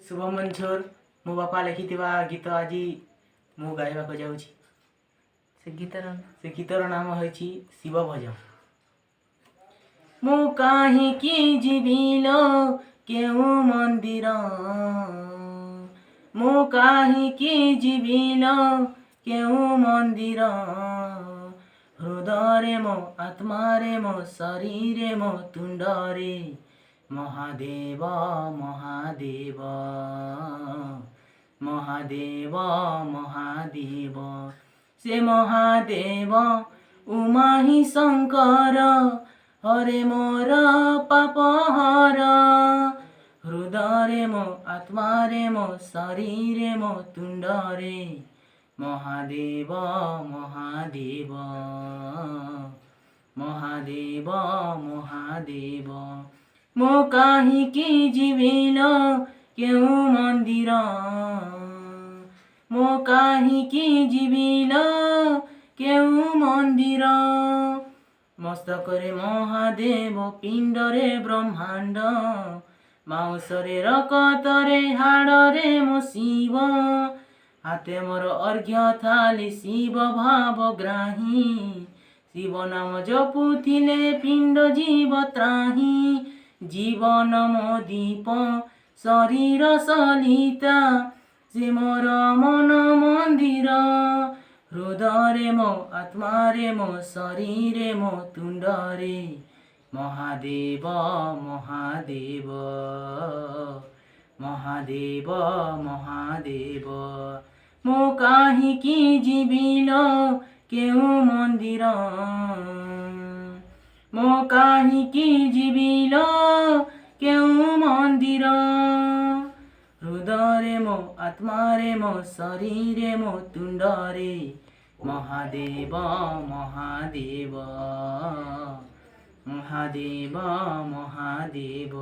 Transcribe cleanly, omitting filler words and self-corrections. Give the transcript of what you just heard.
शुभ मंचर मो बापा लिखि गीत आज मु गाइबा जाऊँगी। से गीतर नाम है शिव भजन। मु कहीं जीविल केउ मंदिर, मु कहीं जीविल केउ मंदिर, हृदय मो आत्मा रे मो शरीर मो तुंड रे महादेव महादेव महादेव महादेव। से महादेव उमाही शंकर हरे मोर पाप हर, हृदय मो आत्मा रे मो शरीर मो तुंड रे महादेव महादेव महादेव महादेव। मो कहीं जीविल केउ मंदिर, मो कहीं जीविल केउ मंदिर, मस्तकरे महादेव पिंडरे ब्रह्मांड, माउसरे रकतरे हाड़रे मो शिव, हाथे मोर अर्घ्य थाली शिव भाव ग्राही, शिव नाम जपुथिले पिंड जीव त्राही, जीवन मो दीप शरीर सलिता, से मोर मन मंदिर, हृदय मो आत्मा रे मो शरीर मो तुंड रे महादेव महादेव महादेव महादेव। मो कहीं जीविल केउ मंदिर, मो कहीं जीविल केउ मंदिर, हृदय मो आत्मा रे मो शरीर मो तुंड रे महादेव महादेव महादेव महादेव।